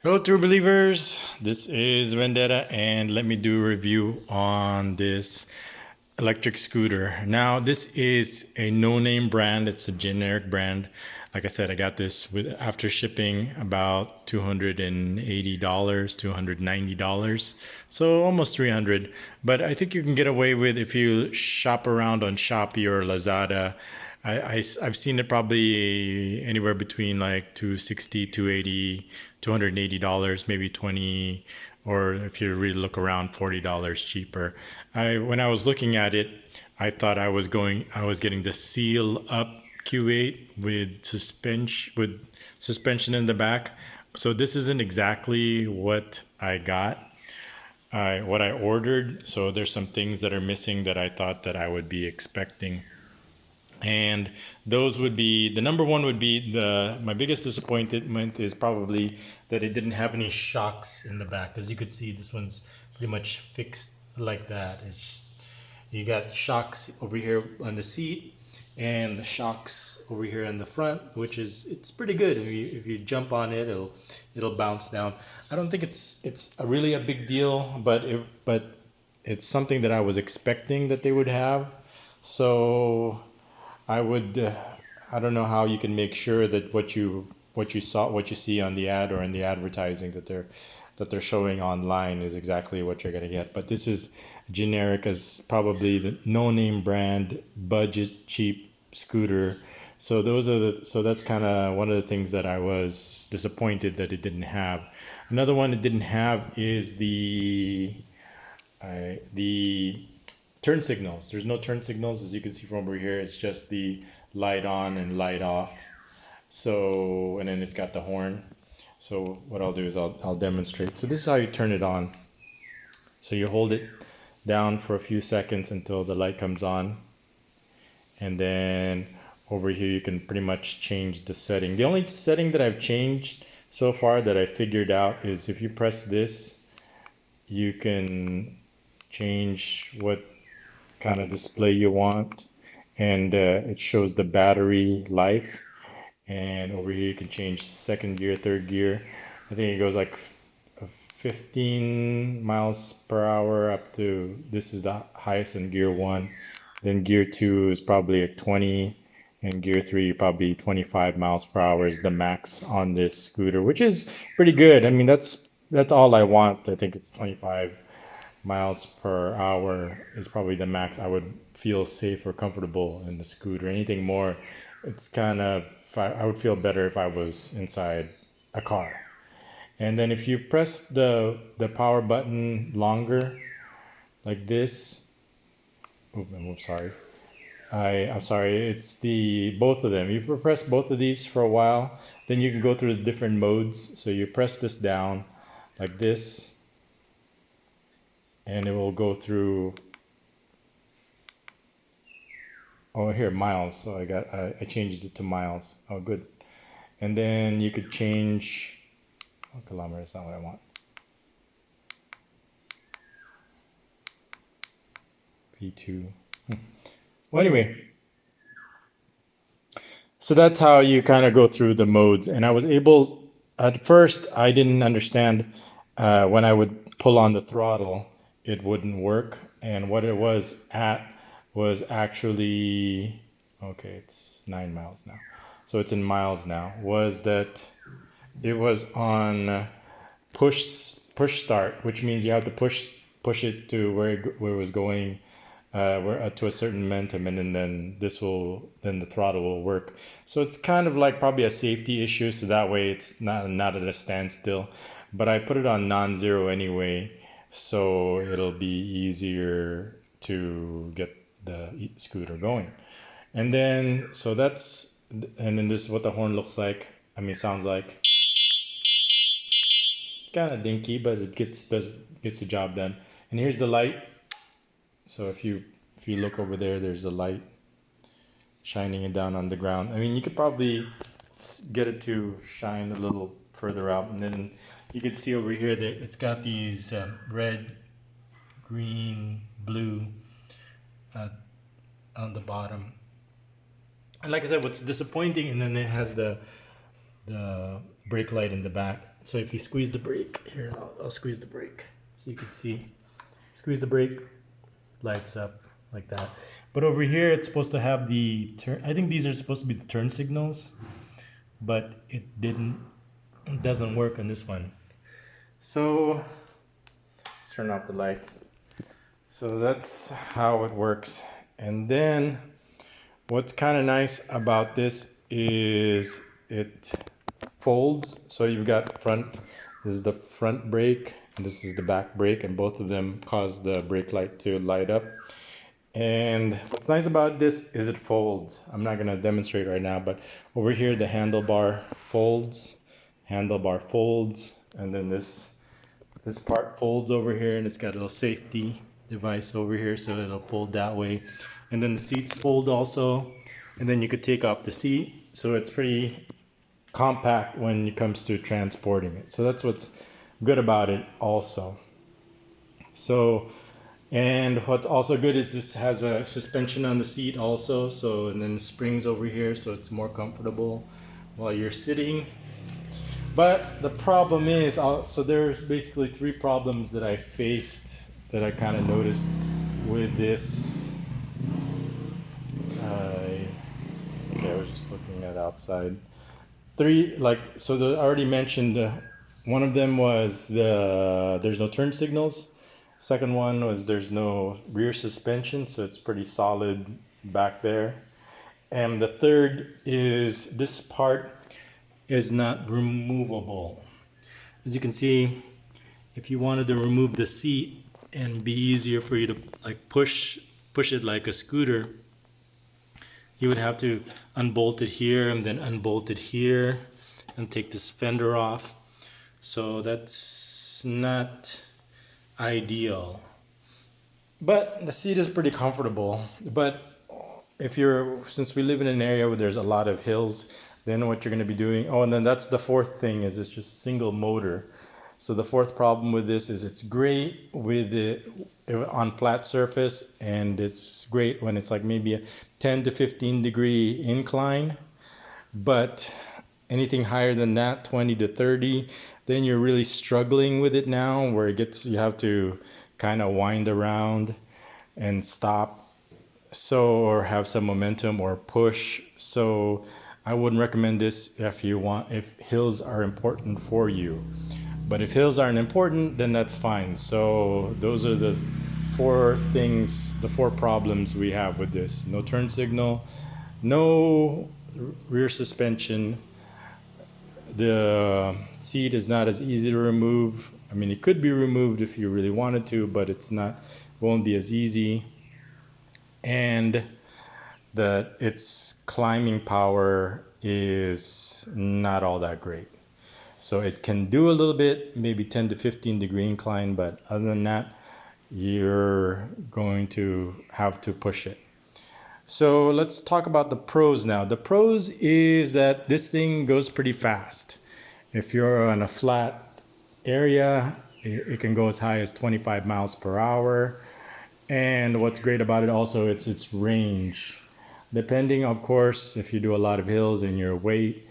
Hello, true believers. This is Vendetta, and let me do a review on this electric scooter. Now, this is a no-name brand. It's a generic brand. Like I said, I got this with after shipping about $280, $290, so almost 300. But I think you can get away with if you shop around on Shopee or Lazada. I've seen it probably anywhere between like 260, 280, $280, maybe 20, or if you really look around, $40 cheaper. When I was looking at it, I was getting the seal up Q8 with suspension in the back. So this isn't exactly what I got. What I ordered. So there's some things that are missing that I thought that I would be expecting. And those would be the number one would be the my biggest disappointment is probably that it didn't have any shocks in the back. As you could see, this one's pretty much fixed like that. It's just, you got shocks over here on the seat and the shocks over here in the front, which is it's pretty good. If you jump on it, it'll bounce down. I don't think it's a really a big deal, but it's something that I was expecting that they would have. So I would, I don't know how you can make sure that what you see on the ad or in the advertising that they're showing online is exactly what you're gonna get. But this is generic as probably the no-name brand, budget, cheap scooter. So that's kind of one of the things that I was disappointed that it didn't have. Another one it didn't have is the turn signals. There's no turn signals as you can see from over here. It's just the light on and light off. So, and then it's got the horn. So what I'll do is I'll demonstrate. So this is how you turn it on. So you hold it down for a few seconds until the light comes on. And then over here you can pretty much change the setting. The only setting that I've changed so far that I figured out is if you press this, you can change what kind of display you want, and it shows the battery life. And over here you can change second gear, third gear. I think it goes like 15 miles per hour up to, this is the highest in gear one. Then gear two is probably like 20, and gear three probably 25 miles per hour is the max on this scooter, which is pretty good. I mean, that's all I want. I think it's 25 miles per hour is probably the max I would feel safe or comfortable in the scooter. Anything more, it's kind of, I would feel better if I was inside a car. And then if you press the power button longer, like this, I'm sorry. I'm sorry, it's the both of them. You press both of these for a while, then you can go through the different modes. So you press this down like this, and it will go through. Oh, here, miles. So I changed it to miles. Oh, good. And then you could change, oh, kilometers, not what I want. P2. Well, anyway, so that's how you kind of go through the modes. And I was able, at first, I didn't understand when I would pull on the throttle, it wouldn't work. And what it was at was actually, okay, it's 9 miles now. So it's in miles now, was that it was on push start, which means you have to push it to where it was going, to a certain momentum, and then then the throttle will work. So it's kind of like probably a safety issue, so that way it's not at a standstill. But I put it on non-zero anyway, so it'll be easier to get the scooter going. And then and then this is what the horn looks like. I mean, sounds like kind of dinky, but it gets the job done. And here's the light. So if you look over there, there's a light shining it down on the ground. I mean, you could probably get it to shine a little further out, and then you could see over here that it's got these red, green, blue uh, on the bottom. And like I said, what's disappointing, and then it has the brake light in the back. So if you squeeze the brake, here, I'll squeeze the brake so you can see. Squeeze the brake, lights up like that. But over here, it's supposed to have the turn. I think these are supposed to be the turn signals, but it doesn't work on this one. So let's turn off the lights. So that's how it works. And then what's kind of nice about this is it folds. So you've got front, this is the front brake, and this is the back brake, and both of them cause the brake light to light up. And what's nice about this is it folds. I'm not going to demonstrate right now, but over here the handlebar folds, and then this part folds over here, and it's got a little safety device over here, so it'll fold that way. And then the seats fold also, and then you could take off the seat, so it's pretty compact when it comes to transporting it. So that's what's good about it also. So, and what's also good is this has a suspension on the seat also, so, and then the springs over here, so it's more comfortable while you're sitting. But the problem is, so there's basically three problems that I faced that I kind of noticed with this. Okay, I was just looking at outside. Three, like, so I already mentioned, one of them was there's no turn signals. Second one was there's no rear suspension, so it's pretty solid back there. And the third is this part is not removable. As you can see, if you wanted to remove the seat and be easier for you to like push it like a scooter, you would have to unbolt it here and then unbolt it here and take this fender off. So that's not ideal. But the seat is pretty comfortable. But since we live in an area where there's a lot of hills, then what you're going to be doing, and then that's the fourth thing, is it's just single motor. So the fourth problem with this is it's great with it on flat surface, and it's great when it's like maybe a 10 to 15 degree incline. But anything higher than that, 20 to 30, then you're really struggling with it now, where you have to kind of wind around and stop, or have some momentum or push. So I wouldn't recommend this if hills are important for you. But if hills aren't important, then that's fine. So those are the four things, the four problems we have with this. No turn signal, no rear suspension. The seat is not as easy to remove. I mean, it could be removed if you really wanted to, but won't be as easy. And its climbing power is not all that great. So it can do a little bit, maybe 10 to 15 degree incline, but other than that, you're going to have to push it. So let's talk about the pros now. The pros is that this thing goes pretty fast. If you're on a flat area, it can go as high as 25 miles per hour. And what's great about it also, it's its range. Depending, of course, if you do a lot of hills and your weight,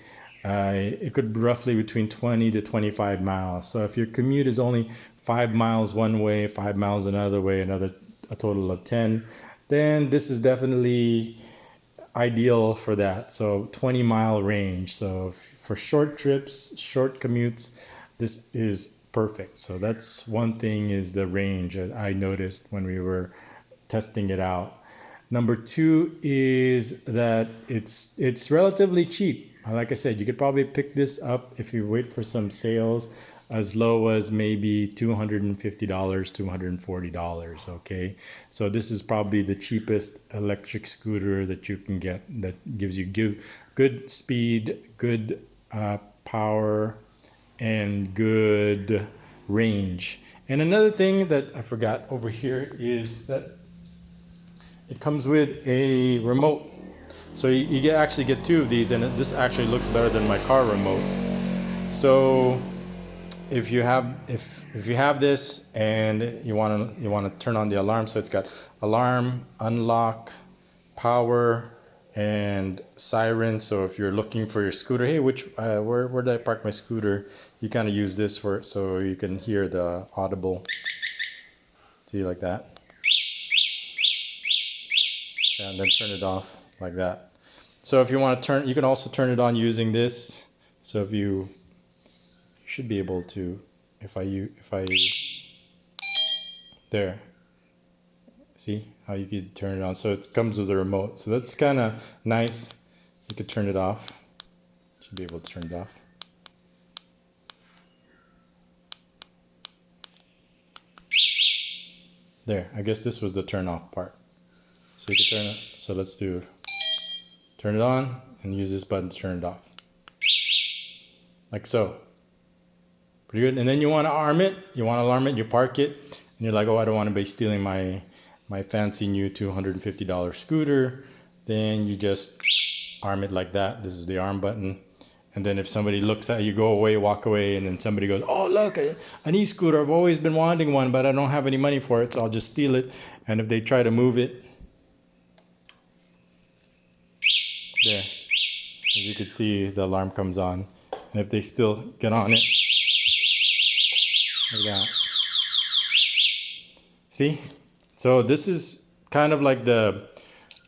it could be roughly between 20 to 25 miles. So if your commute is only 5 miles one way, 5 miles another way, a total of 10, then this is definitely ideal for that. So 20-mile range. So for short trips, short commutes, this is perfect. So that's one thing, is the range I noticed when we were testing it out. Number two is that it's relatively cheap. Like I said, you could probably pick this up if you wait for some sales as low as maybe $250, $240. Okay, so this is probably the cheapest electric scooter that you can get that gives you good speed, good power, and good range. And another thing that I forgot over here is that it comes with a remote. So you actually get two of these, and this actually looks better than my car remote. So if you have this and you want to turn on the alarm, so it's got alarm, unlock, power, and siren. So if you're looking for your scooter, hey, where did I park my scooter? you kind of use this for so you can hear the audible. See, like that. And then turn it off like that. So if you want to turn, you can also turn it on using this. So if you should be able to, if I there, see how you could turn it on. So it comes with a remote. So that's kind of nice. You could turn it off. Should be able to turn it off. There, I guess this was the turn off part. So you can turn it. So let's do turn it on and use this button to turn it off. Like so. Pretty good. And then you want to arm it. You want to alarm it. You park it. And you're like, oh, I don't want to be stealing my fancy new $250 scooter. Then you just arm it like that. This is the arm button. And then if somebody looks at you, go away, walk away, and then somebody goes, oh, look, an e-scooter. I've always been wanting one, but I don't have any money for it, so I'll just steal it. And if they try to move it, there, as you can see, the alarm comes on. And if they still get on it, like that. See? So this is kind of like the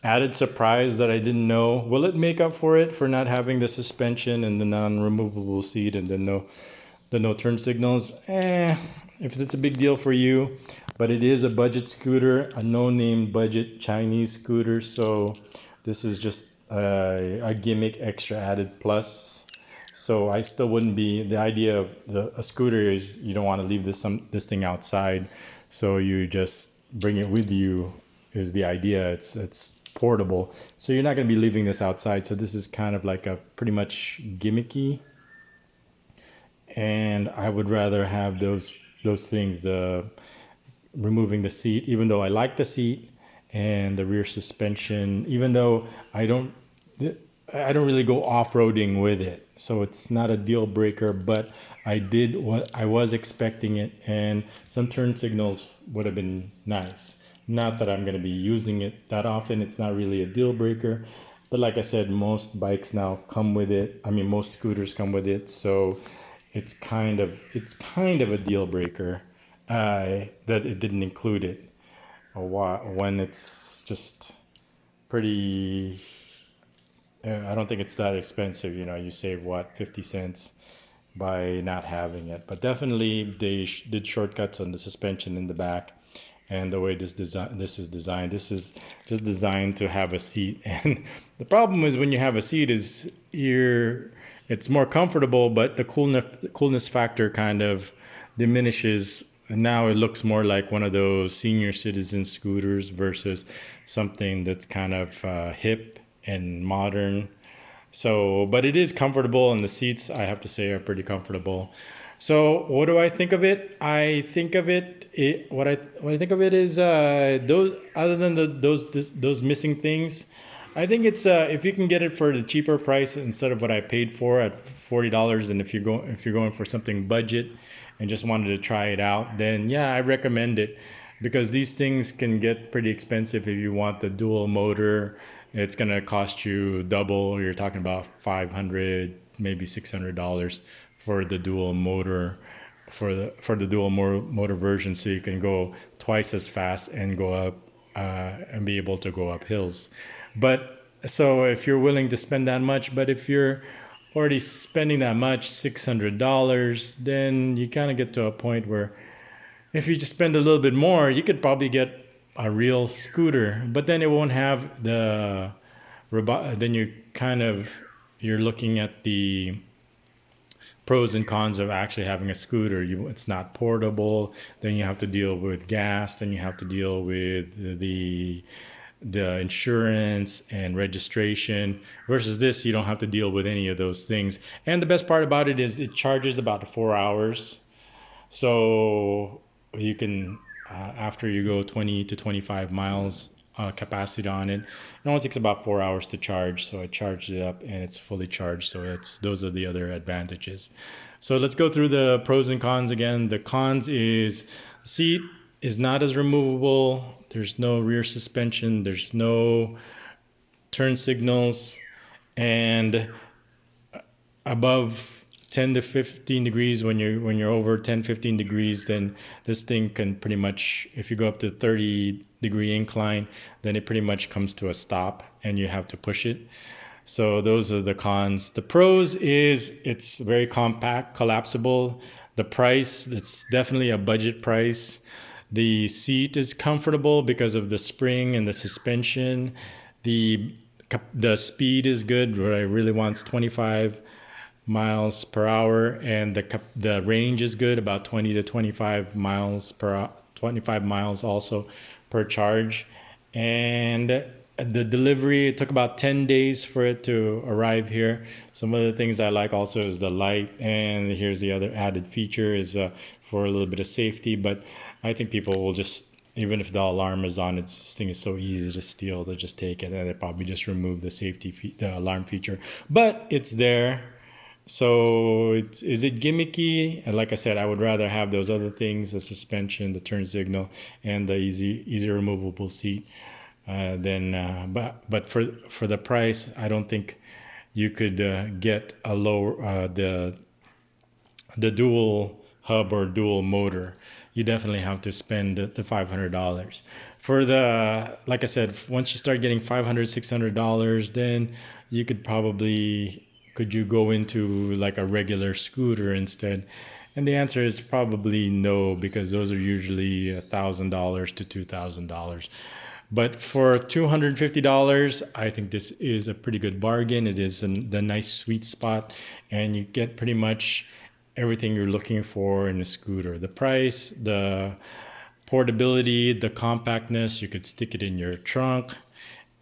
added surprise that I didn't know. Will it make up for it for not having the suspension and the non-removable seat and the no turn signals? If it's a big deal for you, but it is a budget scooter, a no-name budget Chinese scooter. So this is just a gimmick extra added plus. So I still wouldn't be, the idea of a scooter is you don't want to leave this thing outside. So you just bring it with you is the idea. It's portable. So you're not going to be leaving this outside. So this is kind of like a pretty much gimmicky. And I would rather have those things, the removing the seat, even though I like the seat and the rear suspension, even though I don't really go off-roading with it. So it's not a deal breaker, but I did what I was expecting it, and some turn signals would have been nice. Not that I'm going to be using it that often. It's not really a deal breaker, but like I said, most bikes now come with it. I mean, most scooters come with it, so it's kind of a deal breaker that it didn't include it. When it's just pretty. I don't think it's that expensive. You know, you save what, 50 cents by not having it. But definitely they did shortcuts on the suspension in the back and the way this is designed. This is just designed to have a seat. And the problem is when you have a seat is it's more comfortable, but the coolness factor kind of diminishes. And now it looks more like one of those senior citizen scooters versus something that's kind of hip and modern. So, but it is comfortable, and the seats, I have to say, are pretty comfortable. So what do I think of it? I think of what I think of it is those, other than those missing things, I think it's if you can get it for the cheaper price instead of what I paid for at $40, and if you're going for something budget and just wanted to try it out, then yeah, I recommend it, because these things can get pretty expensive if you want the dual motor. It's gonna cost you double. You're talking about $500, maybe $600 for the dual motor, for the dual motor version, so you can go twice as fast and go up and be able to go up hills. But so if you're willing to spend that much, but if you're already spending that much, $600, then you kind of get to a point where if you just spend a little bit more, you could probably get a real scooter, but then it won't have the then you're looking at the pros and cons of actually having a scooter. It's not portable, then you have to deal with gas, then you have to deal with the insurance and registration, versus this you don't have to deal with any of those things. And the best part about it is it charges about 4 hours. So you can after you go 20 to 25 miles capacity on it, it only takes about 4 hours to charge. So I charged it up and it's fully charged. So those are the other advantages. So let's go through the pros and cons again. The cons is seat is not as removable. There's no rear suspension. There's no turn signals, and above 10 to 15 degrees. When you're over 10, 15 degrees, then this thing can pretty much, if you go up to 30-degree incline, then it pretty much comes to a stop and you have to push it. So those are the cons. The pros is it's very compact, collapsible. The price, it's definitely a budget price. The seat is comfortable because of the spring and the suspension. The the speed is good. What I really want is 25 miles per hour, and the range is good, about 20 to 25 miles per 25 miles also per charge. And the delivery, it took about 10 days for it to arrive here. Some of the things I like also is the light, and here's the other added feature is for a little bit of safety. But I think people will just, even if the alarm is on, this thing is so easy to steal, they'll just take it, and they probably just remove the alarm feature. But it's there. So is it gimmicky? And like I said, I would rather have those other things: the suspension, the turn signal, and the easy removable seat. But for the price, I don't think you could get a low the dual hub or dual motor. You definitely have to spend the $500 for the, like I said, once you start getting $500, $600, then you could probably, could you go into like a regular scooter instead? And the answer is probably no, because those are usually $1,000 to $2,000. But for $250, I think this is a pretty good bargain. It is the nice sweet spot, and you get pretty much everything you're looking for in a scooter. The price, the portability, the compactness, you could stick it in your trunk,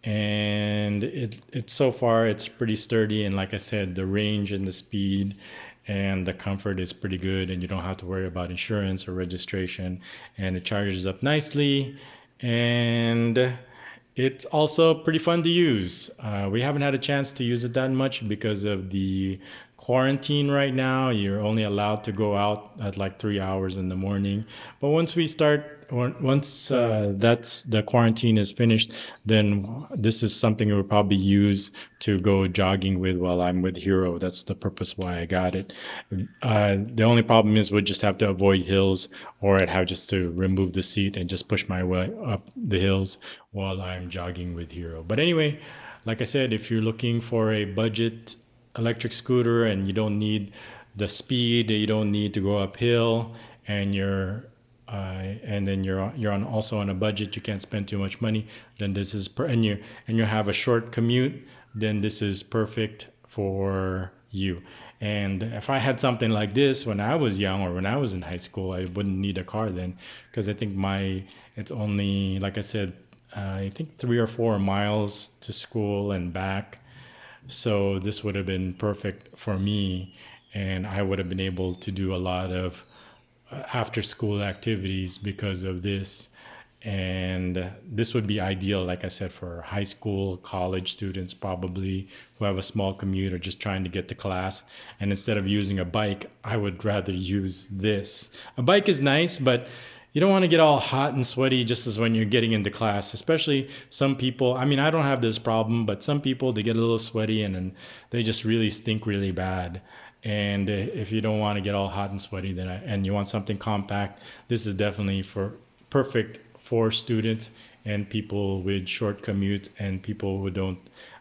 and it's so far it's pretty sturdy. And like I said, the range and the speed and the comfort is pretty good, and you don't have to worry about insurance or registration, and it charges up nicely, and it's also pretty fun to use. We haven't had a chance to use it that much because of the quarantine right now. You're only allowed to go out at like 3 hours in the morning. But once that's the quarantine is finished, then this is something we'll probably use to go jogging with while I'm with Hero. That's the purpose why I got it. The only problem is we just have to avoid hills, or I'd have just to remove the seat and just push my way up the hills while I'm jogging with Hero. But anyway, like I said, if you're looking for a budget electric scooter and you don't need the speed, you don't need to go uphill, and you're on also on a budget, you can't spend too much money, then this is and you have a short commute, then this is perfect for you. And if I had something like this when I was young or when I was in high school, I wouldn't need a car then, because I think it's only, like I said, I think 3 or 4 miles to school and back. So this would have been perfect for me, and I would have been able to do a lot of after school activities because of this. And this would be ideal, like I said, for high school, college students probably, who have a small commute or just trying to get to class. And instead of using a bike, I would rather use this. A bike is nice, but you don't want to get all hot and sweaty just as when you're getting into class. Especially some people, I mean, I don't have this problem, but some people, they get a little sweaty and then they just really stink really bad. And if you don't want to get all hot and sweaty, then and you want something compact, this is definitely perfect for students and people with short commutes and people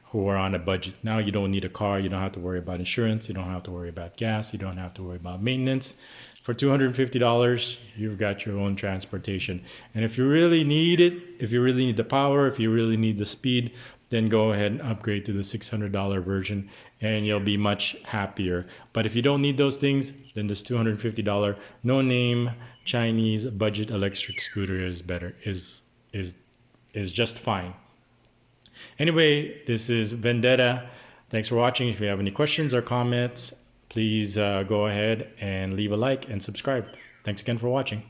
who are on a budget. Now you don't need a car, you don't have to worry about insurance, you don't have to worry about gas, you don't have to worry about maintenance. For $250, you've got your own transportation. And if you really need it, if you really need the power, if you really need the speed, then go ahead and upgrade to the $600 version and you'll be much happier. But if you don't need those things, then this $250 no name Chinese budget electric scooter is just fine. Anyway, this is Vendetta. Thanks for watching. If you have any questions or comments, please go ahead and leave a like and subscribe. Thanks again for watching.